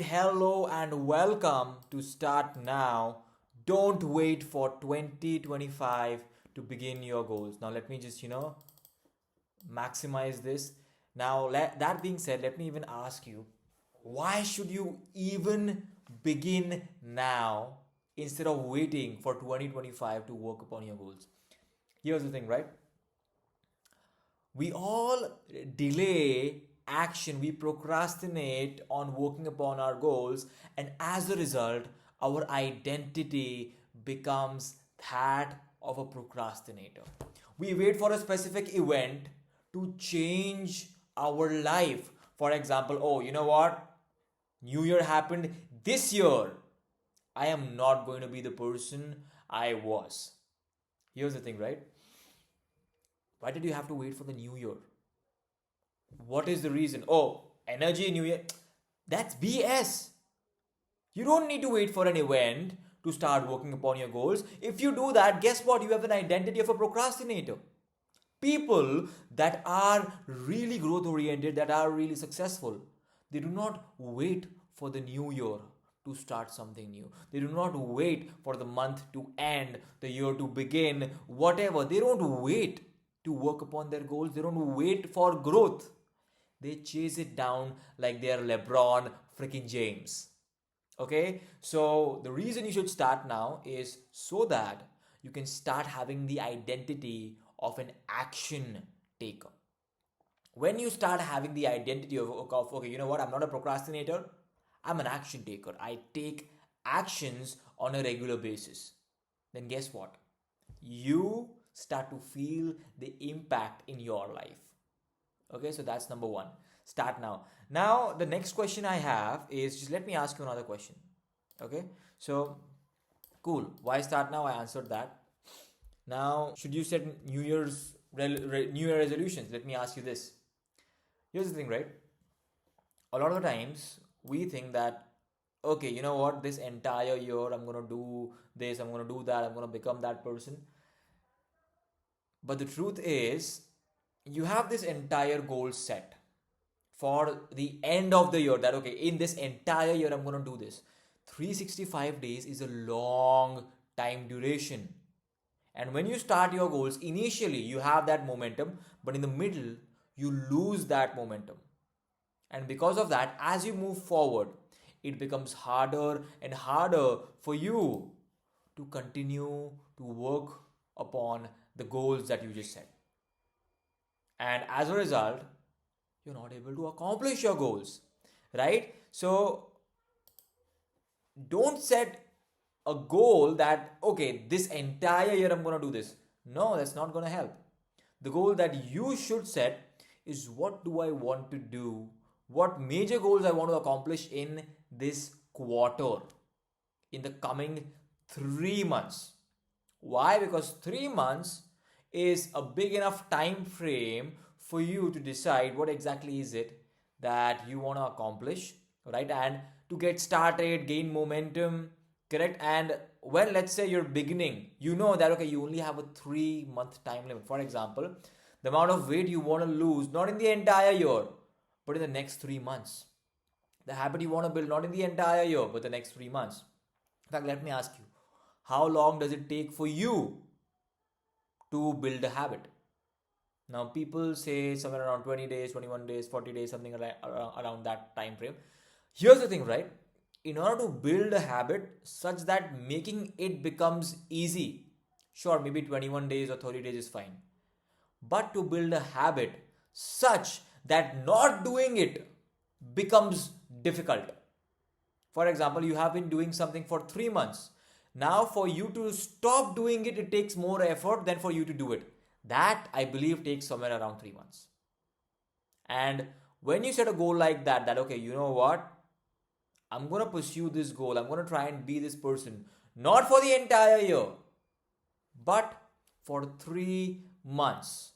Hello and welcome to Start Now. Don't wait for 2025 to begin your goals. Now, let me just, maximize this. Now, that being said, let me even ask you why should you even begin now instead of waiting for 2025 to work upon your goals? Here's the thing, right? We all delay action, we procrastinate on working upon our goals, and as a result, our identity becomes that of a procrastinator. We wait for a specific event to change our life. For example, oh, you know what? New Year happened this year. I am not going to be the person I was. Here's the thing, right? Why did you have to wait for the new year? What is the reason? Oh, energy new year. That's BS. You don't need to wait for an event to start working upon your goals. If you do that, guess what? You have an identity of a procrastinator. People that are really growth oriented, that are really successful, they do not wait for the new year to start something new. They do not wait for the month to end, the year to begin, whatever. They don't wait to work upon their goals. They don't wait for growth. They chase it down like they are LeBron freaking James. Okay, so the reason you should start now is so that you can start having the identity of an action taker. When you start having the identity of okay, you know what, I'm not a procrastinator, I'm an action taker. I take actions on a regular basis. Then guess what? You start to feel the impact in your life. Okay, so that's number one. Start now. Now, the next question I have is just let me ask you another question. Okay, so cool. Why start now? I answered that. Now, should you set New Year resolutions? Let me ask you this. Here's the thing, right? A lot of the times we think that okay, you know what? This entire year I'm gonna do this, I'm gonna do that, I'm gonna become that person. But the truth is, you have this entire goal set for the end of the year that okay, in this entire year I'm going to do this. 365 days is a long time duration. And when you start your goals, initially you have that momentum, but in the middle you lose that momentum. And because of that, as you move forward, it becomes harder and harder for you to continue to work upon the goals that you just set. And as a result, you're not able to accomplish your goals, right? So don't set a goal that okay, this entire year I'm going to do this. No, that's not going to help. The goal that you should set is what do I want to do, what major goals I want to accomplish in this quarter, in the coming 3 months. Why? Because 3 months is a big enough time frame for you to decide what exactly is it that you want to accomplish, right? And to get started, gain momentum, correct? And when let's say you're beginning, you know that okay, you only have a 3 month time limit. For example, the amount of weight you want to lose, not in the entire year, but in the next 3 months. The habit you want to build, not in the entire year, but the next 3 months. In fact, let me ask you, how long does it take for you to build a habit? Now, people say somewhere around 20 days, 21 days, 40 days, something around that time frame. Here's the thing, right? In order to build a habit such that making it becomes easy, sure, maybe 21 days or 30 days is fine. But to build a habit such that not doing it becomes difficult. For example, you have been doing something for 3 months. Now, for you to stop doing it, it takes more effort than for you to do it. That, I believe, takes somewhere around 3 months. And when you set a goal like that, okay, you know what? I'm going to pursue this goal. I'm going to try and be this person. Not for the entire year, but for 3 months.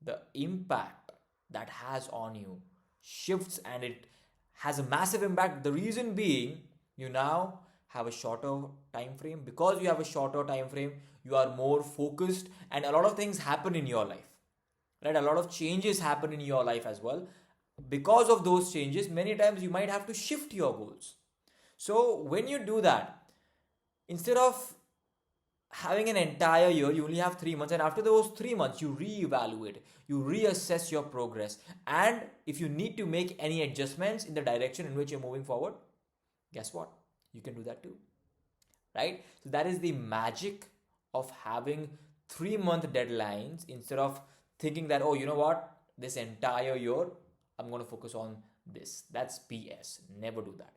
The impact that has on you shifts and it has a massive impact. The reason being, you now have a shorter time frame. Because you have a shorter time frame, you are more focused, and a lot of things happen in your life, right? A lot of changes happen in your life as well. because of those changes, many times you might have to shift your goals. So when you do that, instead of having an entire year, you only have 3 months, and after those 3 months you reevaluate, you reassess your progress, and if you need to make any adjustments in the direction in which you're moving forward, guess what, you can do that too, right? So that is the magic of having 3 month deadlines, instead of thinking that, oh, you know what, this entire year I'm going to focus on this. That's BS. Never do that.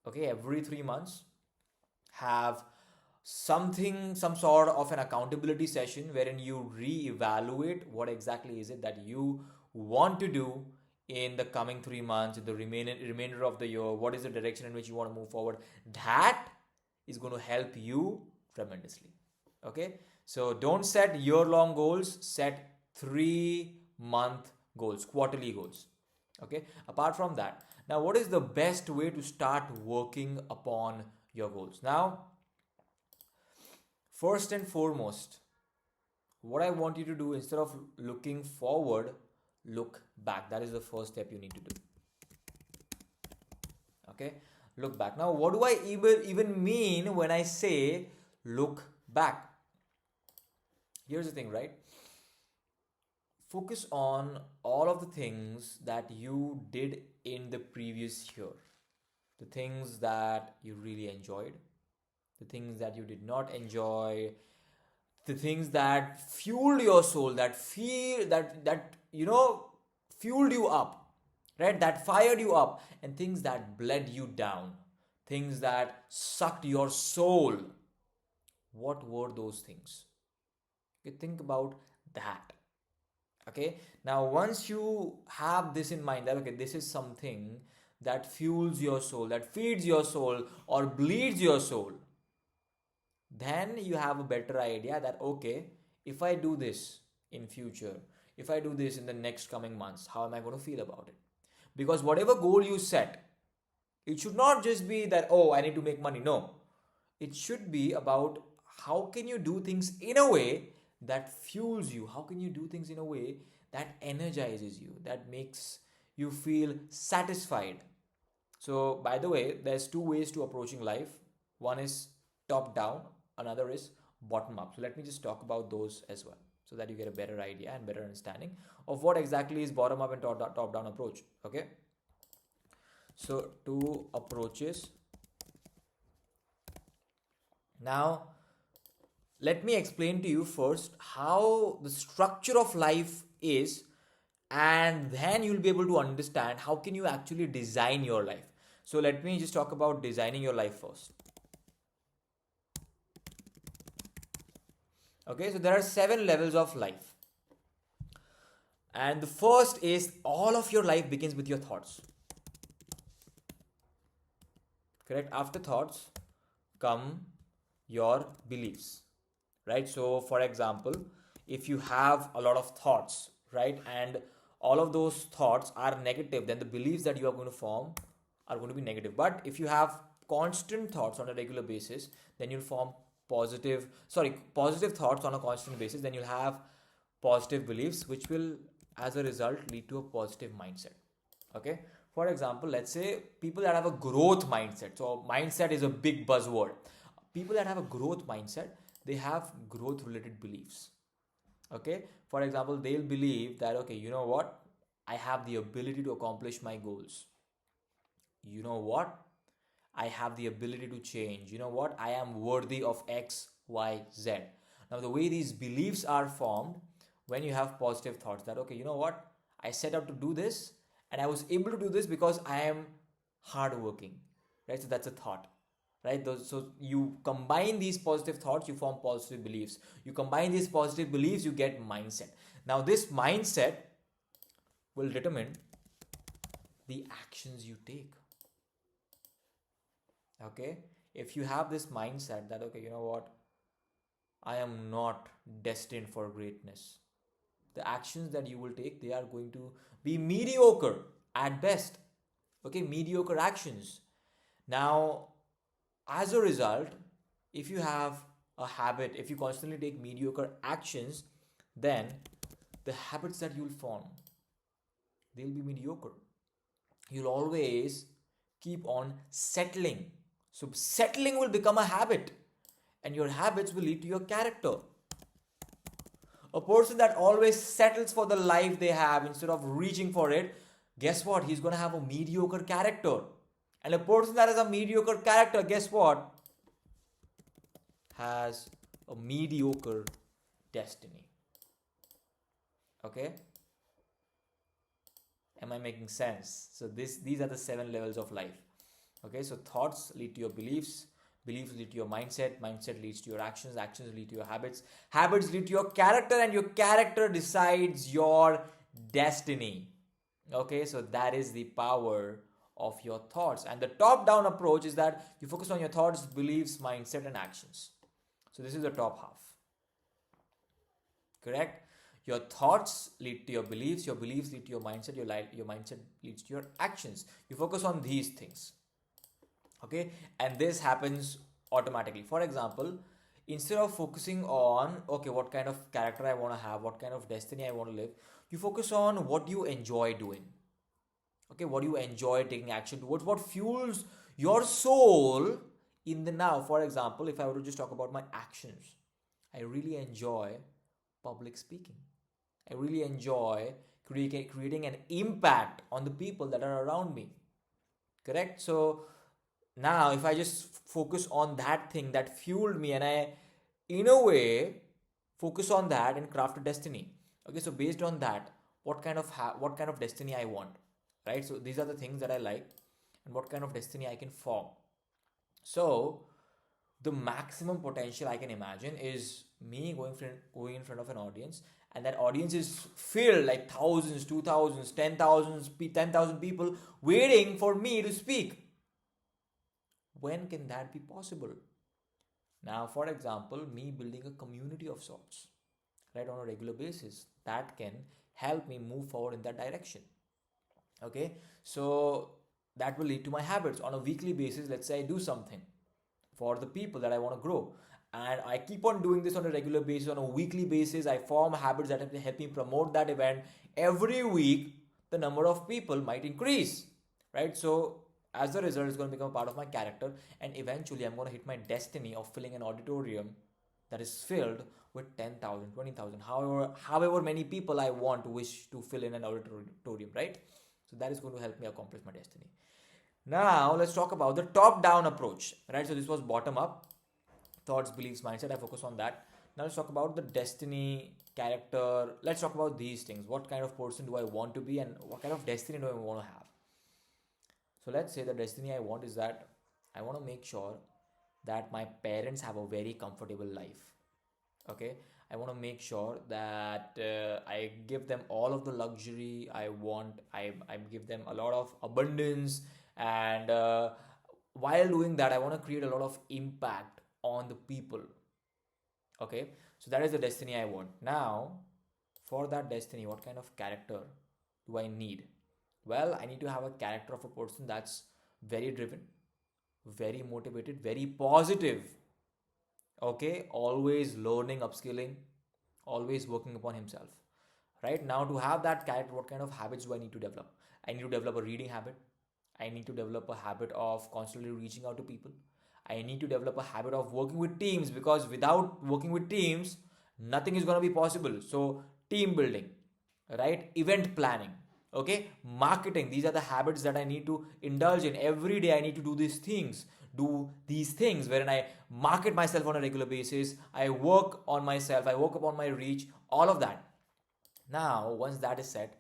Okay, every 3 months have some sort of an accountability session wherein you re-evaluate what exactly is it that you want to do in the coming 3 months, in the remainder of the year. What is the direction in which you want to move forward? That is going to help you tremendously. Okay, so don't set year-long goals, set 3 month goals, quarterly goals. Okay, apart from that, now what is the best way to start working upon your goals? Now, first and foremost, what I want you to do, instead of looking forward, look back. That is the first step you need to do. Okay, look back. Now, what do I even mean when I say look back? Here's the thing, right? Focus on all of the things that you did in the previous year, the things that you really enjoyed, the things that you did not enjoy, the things that fueled your soul, that feel that fueled you up, right? That fired you up, and things that bled you down, things that sucked your soul. What were those things? You think about that. Okay, now once you have this in mind, that okay, this is something that fuels your soul, that feeds your soul, or bleeds your soul, then you have a better idea that okay, if I do this in future, if I do this in the next coming months, how am I going to feel about it? Because whatever goal you set, it should not just be that, oh, I need to make money. No, it should be about how can you do things in a way that fuels you, how can you do things in a way that energizes you, that makes you feel satisfied. So by the way, there's two ways to approaching life. One is top down, another is bottom up. So let me just talk about those as well, so that you get a better idea and better understanding of what exactly is bottom up and top down approach. Okay, so two approaches. Now let me explain to you first how the structure of life is, and then you'll be able to understand how can you actually design your life. So let me just talk about designing your life first. Okay, so there are 7 levels of life, and the first is all of your life begins with your thoughts. Correct? After thoughts come your beliefs, right? So for example, if you have a lot of thoughts, right, and all of those thoughts are negative, then the beliefs that you are going to form are going to be negative. But if you have constant thoughts on a regular basis, then you'll form positive thoughts on a constant basis, then you'll have positive beliefs, which will as a result lead to a positive mindset. Okay, for example, let's say people that have a growth mindset. So mindset is a big buzzword. People that have a growth mindset, they have growth related beliefs. Okay, for example, they'll believe that okay, you know what, I have the ability to accomplish my goals. You know what, I have the ability to change. You know what, I am worthy of XYZ. Now the way these beliefs are formed, when you have positive thoughts that okay, you know what, I set out to do this and I was able to do this because I am hardworking, right? So that's a thought, right? So you combine these positive thoughts, you form positive beliefs. You combine these positive beliefs, you get mindset. Now this mindset will determine the actions you take. Okay, if you have this mindset that okay, you know what, I am not destined for greatness, the actions that you will take, they are going to be mediocre at best. Okay, mediocre actions. Now as a result, if you have a habit, if you constantly take mediocre actions, then the habits that you'll form, They'll be mediocre. You'll always keep on settling. So settling will become a habit, and your habits will lead to your character. A person that always settles for the life they have instead of reaching for it, guess what? He's going to have a mediocre character. And a person that has a mediocre character, guess what? Has a mediocre destiny. Okay? Am I making sense? So these are the 7 levels of life. Okay, so thoughts lead to your beliefs, beliefs lead to your mindset, mindset leads to your actions, actions lead to your habits, habits lead to your character, and your character decides your destiny. Okay, so that is the power of your thoughts. And the top down approach is that you focus on your thoughts, beliefs, mindset, and actions. So this is the top half. Correct? Your thoughts lead to your beliefs lead to your mindset, your mindset leads to your actions. You focus on these things. Okay, and this happens automatically. For example, instead of focusing on, okay, what kind of character I want to have, what kind of destiny I want to live, you focus on what you enjoy doing. Okay, what you enjoy taking action towards, what fuels your soul in the now. For example, if I were to just talk about my actions, I really enjoy public speaking. I really enjoy creating an impact on the people that are around me. Correct? So now if I just focus on that thing that fueled me, and I in a way focus on that and craft a destiny. Okay, so based on that, what kind of destiny I want, right? So these are the things that I like, and what kind of destiny I can form. So the maximum potential I can imagine is me going in front of an audience, and that audience is filled like thousands, 2,000s, 10,000 people waiting for me to speak. When can that be possible? Now, for example, me building a community of sorts, right, on a regular basis, that can help me move forward in that direction. Okay, so that will lead to my habits. On a weekly basis, let's say I do something for the people that I want to grow, and I keep on doing this on a regular basis. On a weekly basis, I form habits that help me promote that event. Every week the number of people might increase, right? So as a result, it's going to become a part of my character, and eventually I'm going to hit my destiny of filling an auditorium that is filled with 10,000, 20,000, however many people I wish to fill in an auditorium, right? So that is going to help me accomplish my destiny. Now let's talk about the top down approach, right? So this was bottom up, thoughts, beliefs, mindset. I focus on that. Now let's talk about the destiny, character. Let's talk about these things. What kind of person do I want to be, and what kind of destiny do I want to have? So let's say the destiny I want is that I want to make sure that my parents have a very comfortable life. Okay, I want to make sure that I give them all of the luxury I want. I give them a lot of abundance, and while doing that, I want to create a lot of impact on the people. Okay, so that is the destiny I want. Now, for that destiny, what kind of character do I need? Well, I need to have a character of a person that's very driven, very motivated, very positive. Okay, always learning, upskilling, always working upon himself. Right now, to have that character, what kind of habits do I need to develop? I need to develop a reading habit. I need to develop a habit of constantly reaching out to people. I need to develop a habit of working with teams, because without working with teams, nothing is going to be possible. So, team building, right? Event planning, okay? Marketing. These are the habits that I need to indulge in. Every day, I need to do these things. Wherein I market myself on a regular basis. I work on myself. I work upon my reach, all of that. Now, once that is set,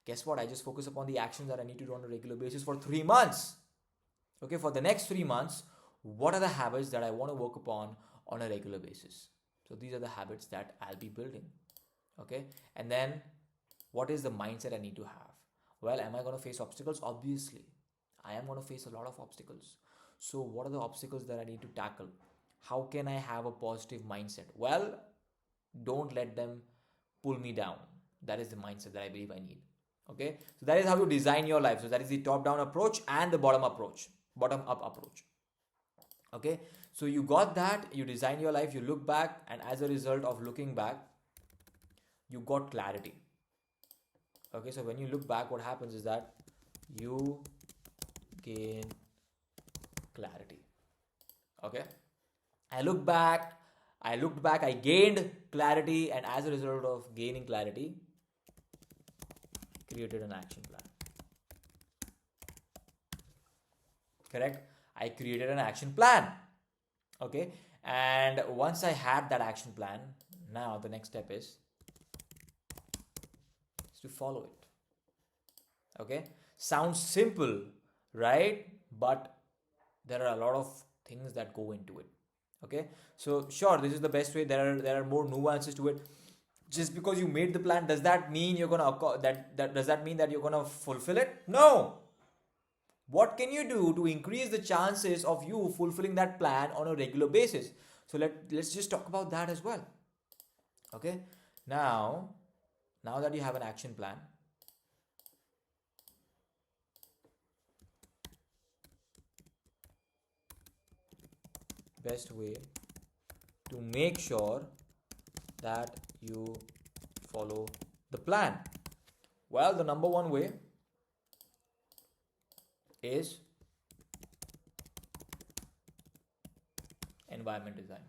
guess what? I just focus upon the actions that I need to do on a regular basis for 3 months. Okay, for the next 3 months, what are the habits that I want to work upon on a regular basis? So these are the habits that I'll be building. Okay, and then what is the mindset I need to have? Well, am I going to face obstacles? Obviously, I am going to face a lot of obstacles. So, what are the obstacles that I need to tackle? How can I have a positive mindset? Well, don't let them pull me down. That is the mindset that I believe I need. Okay, so that is how you design your life. So that is the top down approach and the bottom up approach. Okay, so you got that, you design your life, you look back, and as a result of looking back, you got clarity. Okay, so when you look back, what happens is that you gain clarity. Okay, I looked back, I gained clarity, and as a result of gaining clarity, created an action plan. Correct? I created an action plan. Okay, and once I had that action plan, now the next step is to follow it. Okay, sounds simple, right? But there are a lot of things that go into it. Okay, so sure, this is the best way. There are more nuances to it. Just because you made the plan, does that mean you're gonna that does that mean that you're gonna fulfill it? No. What can you do to increase the chances of you fulfilling that plan on a regular basis? So let's just talk about that as well. Okay, now that you have an action plan, best way to make sure that you follow the plan. Well, the number one way is environment design.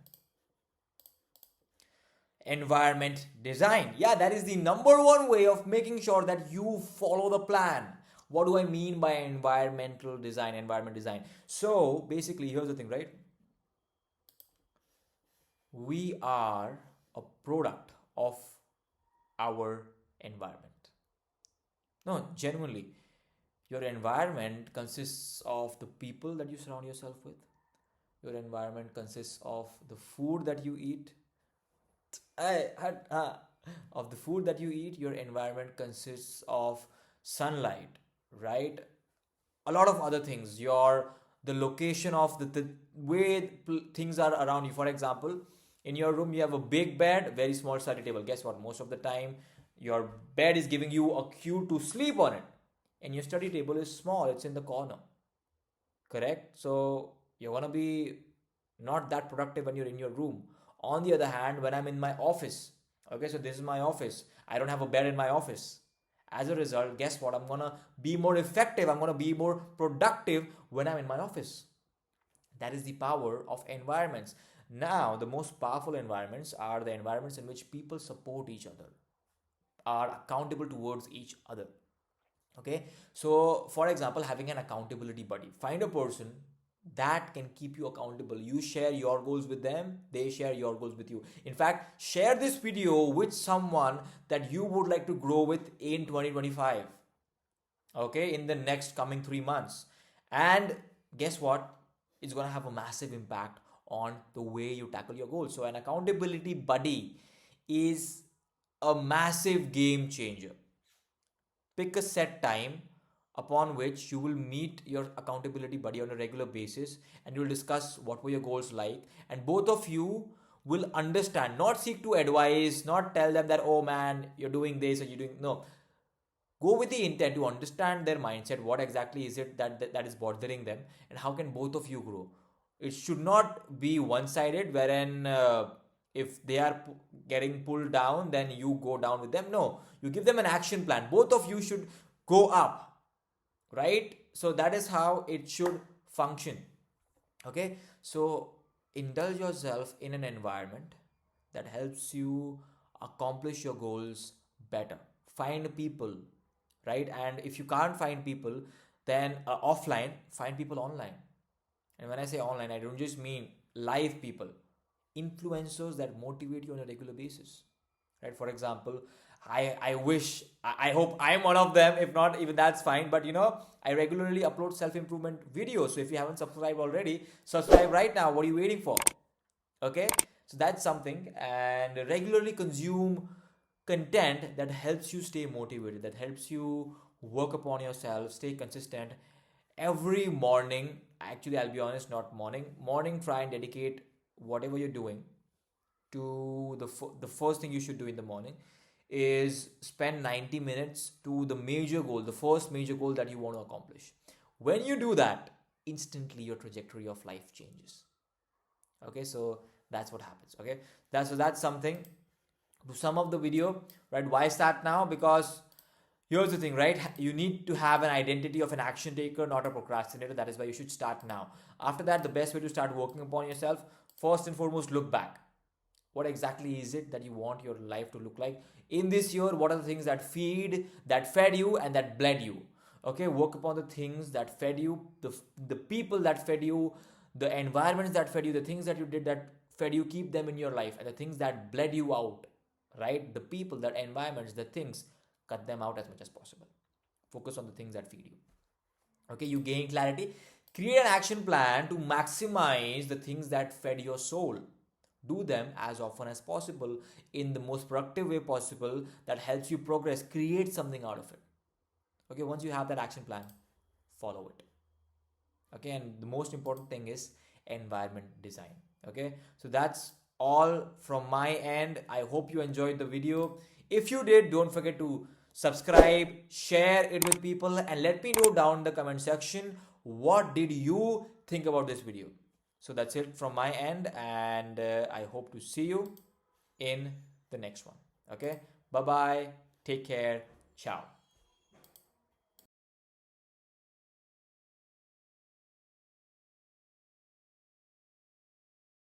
Environment design, yeah, that is the number one way of making sure that you follow the plan. What do I mean by environment design? So basically, here's the thing, right? We are a product of our environment. No, genuinely, your environment consists of the people that you surround yourself with. Your environment consists of the food that you eat. Of the food that you eat. Your environment consists of sunlight, right? A lot of other things. The location of the way things are around you. For example, in your room you have a big bed, very small study table. Guess what? Most of the time your bed is giving you a cue to sleep on it, and your study table is small, it's in the corner. Correct? So you're gonna be not that productive when you're in your room. On the other hand, when I'm in my office, okay, so this is my office, I don't have a bed in my office. As a result, guess what? I'm gonna be more effective, I'm gonna be more productive when I'm in my office. That is the power of environments. Now, the most powerful environments are the environments in which people support each other, are accountable towards each other. Okay, so for example, having an accountability buddy. Find a person that can keep you accountable. You share your goals with them, they share your goals with you. In fact, share this video with someone that you would like to grow with in 2025. Okay, in the next coming 3 months. And guess what? It's going to have a massive impact on the way you tackle your goals. So an accountability buddy is a massive game changer. Pick a set time upon which you will meet your accountability buddy on a regular basis, and you'll discuss what were your goals like, and both of you will understand, not seek to advise, not tell them that, oh man, you're doing this or you're doing, no. Go with the intent to understand their mindset, what exactly is it that is bothering them, and how can both of you grow. It should not be one sided, wherein if they are getting pulled down, then you go down with them. No, you give them an action plan, both of you should go up, right? So that is how it should function. Okay, so indulge yourself in an environment that helps you accomplish your goals better. Find people, right? And if you can't find people, then offline, find people online. And when I say online, I don't just mean live people, influencers that motivate you on a regular basis, right? For example, I wish, I hope I'm one of them. If not, even that's fine. But I regularly upload self-improvement videos. So if you haven't subscribed already, subscribe right now. What are you waiting for? Okay, so that's something. And regularly consume content that helps you stay motivated, that helps you work upon yourself, stay consistent. Every morning, actually, I'll be honest, not morning, try and dedicate whatever you're doing to the first thing you should do in the morning is spend 90 minutes to the major goal, the first major goal that you want to accomplish. When you do that, instantly your trajectory of life changes. Okay, so that's what happens. Okay, that's something. To sum up the video, right? Why start now? Because Here's the thing, right? You need to have an identity of an action taker, not a procrastinator. That is why you should start now. After that, the best way to start working upon yourself, first and foremost, look back. What exactly is it that you want your life to look like in this year? What are the things that fed you and that bled you? Okay, work upon the things that fed you, the people that fed you, the environments that fed you, the things that you did that fed you, keep them in your life. And the things that bled you out, right? The people, the environments, the things, cut them out as much as possible. Focus on the things that feed you. Okay, you gain clarity. Create an action plan to maximize the things that fed your soul. Do them as often as possible in the most productive way possible that helps you progress. Create something out of it. Okay, once you have that action plan, follow it. Okay, and the most important thing is environment design. Okay, so that's all from my end. I hope you enjoyed the video. If you did, don't forget to subscribe, share it with people, and let me know down in the comment section what did you think about this video. So that's it from my end, and I hope to see you in the next one. Okay, bye bye, take care, ciao.